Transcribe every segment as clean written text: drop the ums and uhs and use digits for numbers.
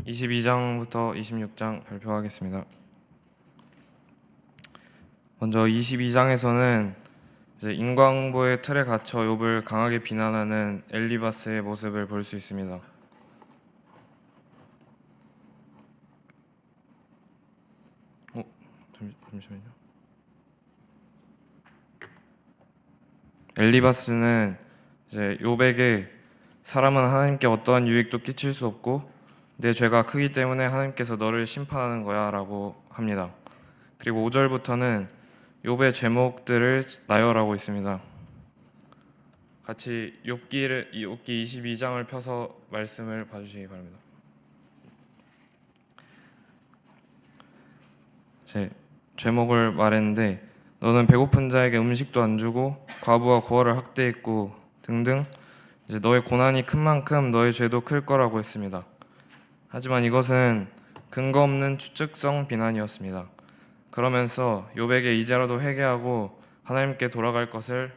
22장부터 26장 발표하겠습니다. 먼저 22장에서는 인과응보의 틀에 갇혀 욥을 강하게 비난하는 엘리바스의 모습을 볼 수 있습니다. 잠시만요. 엘리바스는 욥에게 사람은 하나님께 어떠한 유익도 끼칠 수 없고 내 죄가 크기 때문에 하나님께서 너를 심판하는 거야 라고 합니다. 그리고 5절부터는 욥의 죄목들을 나열하고 있습니다. 같이 욥기 22장을 펴서 말씀을 봐주시기 바랍니다. 제 죄목을 말했는데 너는 배고픈 자에게 음식도 안 주고 과부와 고아를 학대했고 등등 너의 고난이 큰 만큼 너의 죄도 클 거라고 했습니다. 하지만 이것은 근거 없는 추측성 비난이었습니다. 그러면서 욥에게 이제라도 회개하고 하나님께 돌아갈 것을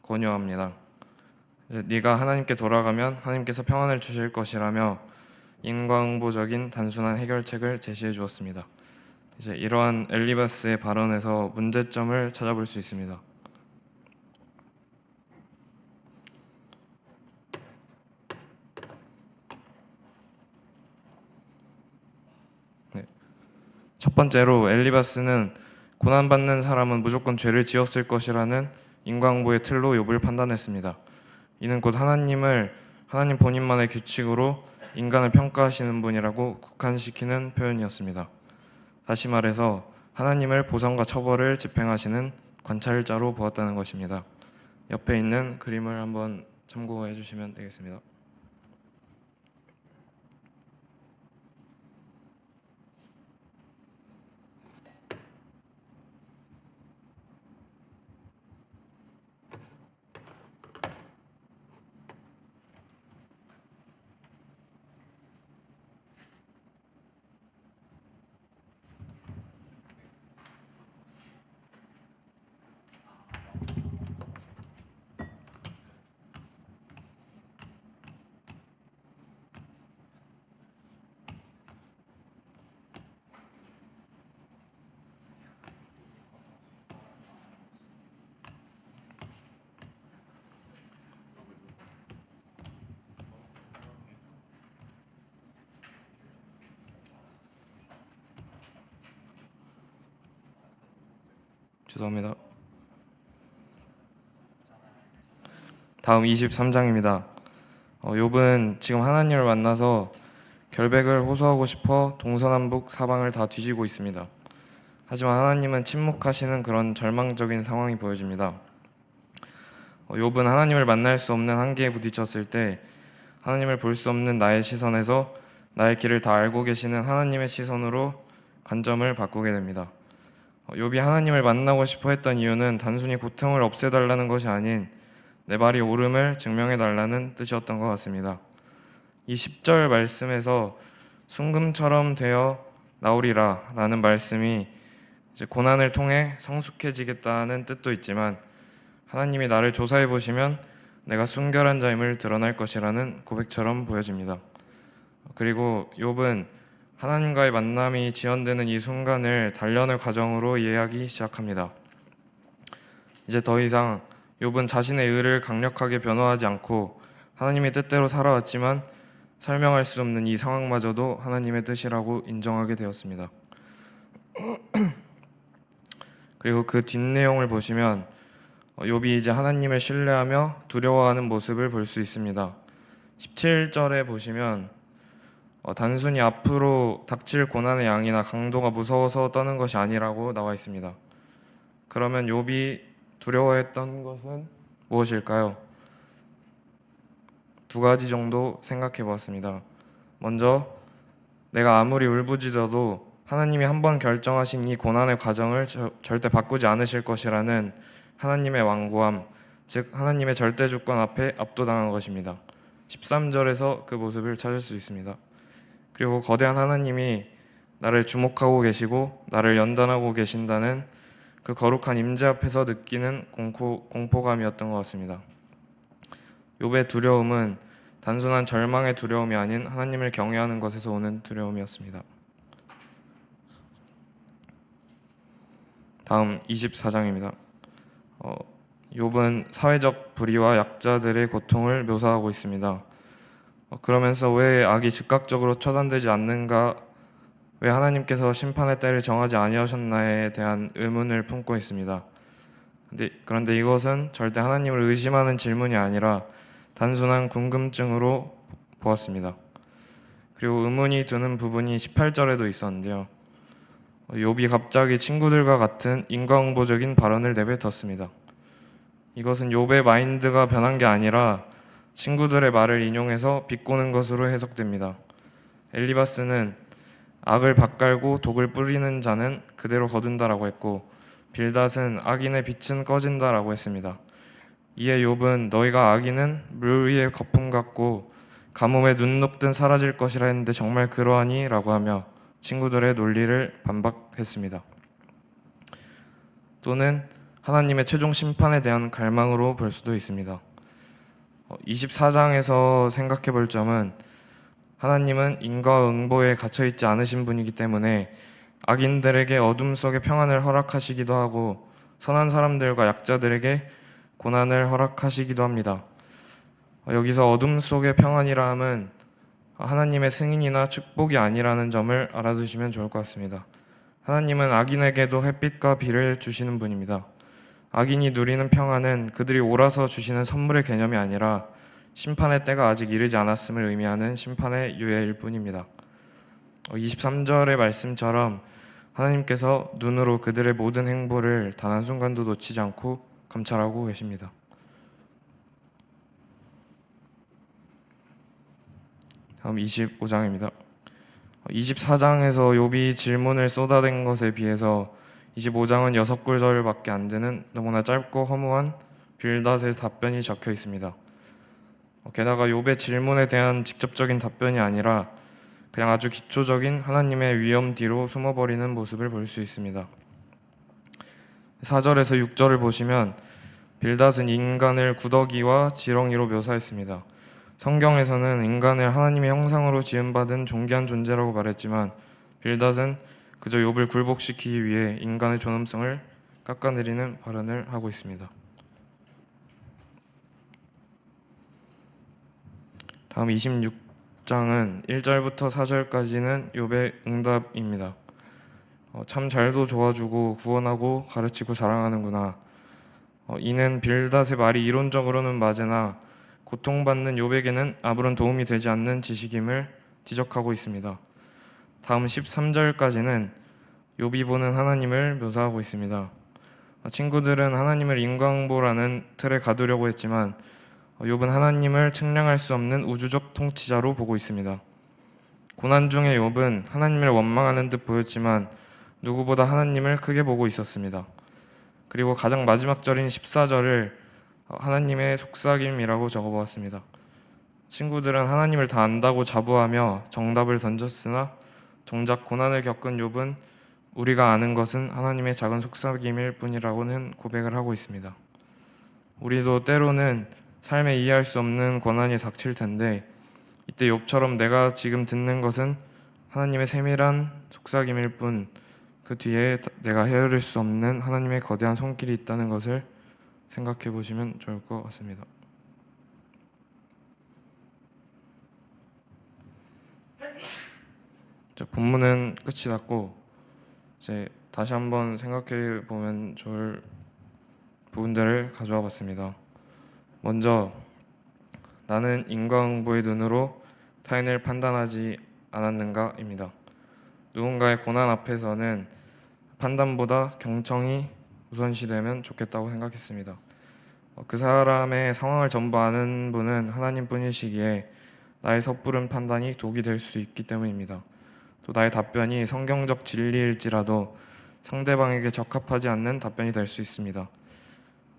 권유합니다. 네가 하나님께 돌아가면 하나님께서 평안을 주실 것이라며 인과응보적인 단순한 해결책을 제시해 주었습니다. 이러한 엘리바스의 발언에서 문제점을 찾아볼 수 있습니다. 첫 번째로 엘리바스는 고난받는 사람은 무조건 죄를 지었을 것이라는 인과응보의 틀로 욥을 판단했습니다. 이는 곧 하나님 본인만의 규칙으로 인간을 평가하시는 분이라고 국한시키는 표현이었습니다. 다시 말해서 하나님을 보상과 처벌을 집행하시는 관찰자로 보았다는 것입니다. 옆에 있는 그림을 한번 참고해 주시면 되겠습니다. 죄송합니다. 다음 23장입니다. 욥은 지금 하나님을 만나서 결백을 호소하고 싶어 동서남북 사방을 다 뒤지고 있습니다. 하지만 하나님은 침묵하시는 그런 절망적인 상황이 보여집니다. 욥은 하나님을 만날 수 없는 한계에 부딪혔을 때 하나님을 볼 수 없는 나의 시선에서 나의 길을 다 알고 계시는 하나님의 시선으로 관점을 바꾸게 됩니다. 욥이 하나님을 만나고 싶어 했던 이유는 단순히 고통을 없애달라는 것이 아닌 내 발이 옳음을 증명해달라는 뜻이었던 것 같습니다. 이 10절 말씀에서 순금처럼 되어 나오리라 라는 말씀이 고난을 통해 성숙해지겠다는 뜻도 있지만 하나님이 나를 조사해 보시면 내가 순결한 자임을 드러날 것이라는 고백처럼 보여집니다. 그리고 욥은 하나님과의 만남이 지연되는 이 순간을 단련의 과정으로 이해하기 시작합니다. 이제 더 이상 욥은 자신의 의를 강력하게 변호하지 않고 하나님의 뜻대로 살아왔지만 설명할 수 없는 이 상황마저도 하나님의 뜻이라고 인정하게 되었습니다. 그리고 그 뒷내용을 보시면 욥이 이제 하나님을 신뢰하며 두려워하는 모습을 볼 수 있습니다. 17절에 보시면 단순히 앞으로 닥칠 고난의 양이나 강도가 무서워서 떠는 것이 아니라고 나와 있습니다. 그러면 욥이 두려워했던 것은 무엇일까요? 두 가지 정도 생각해 보았습니다. 먼저 내가 아무리 울부짖어도 하나님이 한번 결정하신 이 고난의 과정을 절대 바꾸지 않으실 것이라는 하나님의 완고함, 즉 하나님의 절대 주권 앞에 압도당한 것입니다. 13절에서 그 모습을 찾을 수 있습니다. 그리고 거대한 하나님이 나를 주목하고 계시고 나를 연단하고 계신다는 그 거룩한 임재 앞에서 느끼는 공포감이었던 것 같습니다. 욥의 두려움은 단순한 절망의 두려움이 아닌 하나님을 경외하는 것에서 오는 두려움이었습니다. 다음 24장입니다. 욥은 사회적 불의와 약자들의 고통을 묘사하고 있습니다. 그러면서 왜 악이 즉각적으로 처단되지 않는가, 왜 하나님께서 심판의 때를 정하지 아니하셨나에 대한 의문을 품고 있습니다. 그런데 이것은 절대 하나님을 의심하는 질문이 아니라 단순한 궁금증으로 보았습니다. 그리고 의문이 드는 부분이 18절에도 있었는데요. 욥이 갑자기 친구들과 같은 인과응보적인 발언을 내뱉었습니다. 이것은 욥의 마인드가 변한 게 아니라 친구들의 말을 인용해서 비꼬는 것으로 해석됩니다. 엘리바스는 악을 밭갈고 독을 뿌리는 자는 그대로 거둔다라고 했고, 빌닷은 악인의 빛은 꺼진다라고 했습니다. 이에 욥은 너희가 악인은 물 위의 거품 같고 가뭄에 눈 녹든 사라질 것이라 했는데 정말 그러하니? 라고 하며 친구들의 논리를 반박했습니다. 또는 하나님의 최종 심판에 대한 갈망으로 볼 수도 있습니다. 24장에서 생각해 볼 점은 하나님은 인과응보에 갇혀있지 않으신 분이기 때문에 악인들에게 어둠 속의 평안을 허락하시기도 하고 선한 사람들과 약자들에게 고난을 허락하시기도 합니다. 여기서 어둠 속의 평안이라 함은 하나님의 승인이나 축복이 아니라는 점을 알아두시면 좋을 것 같습니다. 하나님은 악인에게도 햇빛과 비를 주시는 분입니다. 악인이 누리는 평안은 그들이 옳아서 주시는 선물의 개념이 아니라 심판의 때가 아직 이르지 않았음을 의미하는 심판의 유예일 뿐입니다. 23절의 말씀처럼 하나님께서 눈으로 그들의 모든 행보를 단 한순간도 놓치지 않고 감찰하고 계십니다. 다음 25장입니다. 24장에서 욥이 질문을 쏟아낸 것에 비해서 25장은 6구절밖에 안 되는 너무나 짧고 허무한 빌닷의 답변이 적혀 있습니다. 게다가 욥의 질문에 대한 직접적인 답변이 아니라 그냥 아주 기초적인 하나님의 위엄 뒤로 숨어버리는 모습을 볼 수 있습니다. 4절에서 6절을 보시면 빌닷은 인간을 구더기와 지렁이로 묘사했습니다. 성경에서는 인간을 하나님의 형상으로 지음받은 존귀한 존재라고 말했지만 빌닷은 그저 욥을 굴복시키기 위해 인간의 존엄성을 깎아내리는 발언을 하고 있습니다. 다음 26장은 1절부터 4절까지는 욥의 응답입니다. 참 잘도 도와주고 구원하고 가르치고 자랑하는구나. 이는 빌닷의 말이 이론적으로는 맞으나 고통받는 욥에게는 아무런 도움이 되지 않는 지식임을 지적하고 있습니다. 다음 13절까지는 욥이 보는 하나님을 묘사하고 있습니다. 친구들은 하나님을 인과응보라는 틀에 가두려고 했지만 욥은 하나님을 측량할 수 없는 우주적 통치자로 보고 있습니다. 고난 중에 욥은 하나님을 원망하는 듯 보였지만 누구보다 하나님을 크게 보고 있었습니다. 그리고 가장 마지막 절인 14절을 하나님의 속삭임이라고 적어보았습니다. 친구들은 하나님을 다 안다고 자부하며 정답을 던졌으나 정작 고난을 겪은 욥은 우리가 아는 것은 하나님의 작은 속삭임일 뿐이라고는 고백을 하고 있습니다. 우리도 때로는 삶에 이해할 수 없는 고난이 닥칠 텐데 이때 욥처럼 내가 지금 듣는 것은 하나님의 세밀한 속삭임일 뿐 그 뒤에 내가 헤아릴 수 없는 하나님의 거대한 손길이 있다는 것을 생각해 보시면 좋을 것 같습니다. 본문은 끝이 났고 이제 다시 한번 생각해 보면 좋을 부분들을 가져와 봤습니다. 먼저 나는 인과응보의 눈으로 타인을 판단하지 않았는가입니다. 누군가의 고난 앞에서는 판단보다 경청이 우선시되면 좋겠다고 생각했습니다. 그 사람의 상황을 전부 아는 분은 하나님뿐이시기에 나의 섣부른 판단이 독이 될 수 있기 때문입니다. 또 나의 답변이 성경적 진리일지라도 상대방에게 적합하지 않는 답변이 될 수 있습니다.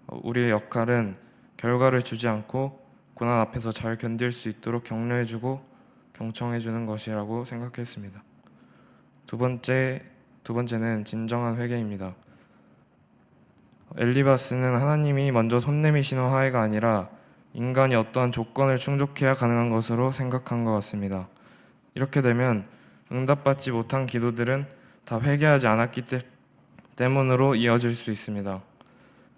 우리의 역할은 결과를 주지 않고 고난 앞에서 잘 견딜 수 있도록 격려해주고 경청해주는 것이라고 생각했습니다. 두 번째는 진정한 회개입니다. 엘리바스는 하나님이 먼저 손 내미시는 화해가 아니라 인간이 어떠한 조건을 충족해야 가능한 것으로 생각한 것 같습니다. 이렇게 되면 응답받지 못한 기도들은 다 회개하지 않았기 때문으로 이어질 수 있습니다.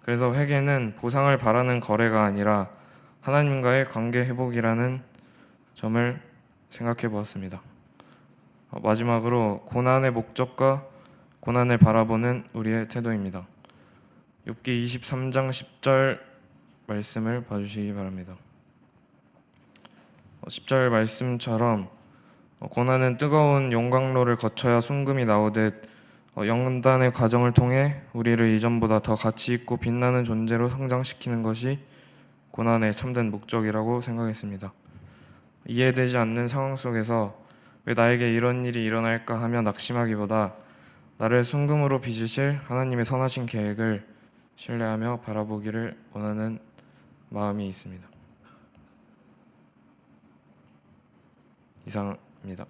그래서 회개는 보상을 바라는 거래가 아니라 하나님과의 관계 회복이라는 점을 생각해 보았습니다. 마지막으로 고난의 목적과 고난을 바라보는 우리의 태도입니다. 욥기 23장 10절 말씀을 봐주시기 바랍니다. 10절 말씀처럼 고난은 뜨거운 용광로를 거쳐야 순금이 나오듯 영단의 과정을 통해 우리를 이전보다 더 가치 있고 빛나는 존재로 성장시키는 것이 고난의 참된 목적이라고 생각했습니다. 이해되지 않는 상황 속에서 왜 나에게 이런 일이 일어날까 하며 낙심하기보다 나를 순금으로 빚으실 하나님의 선하신 계획을 신뢰하며 바라보기를 원하는 마음이 있습니다. 이상입니다.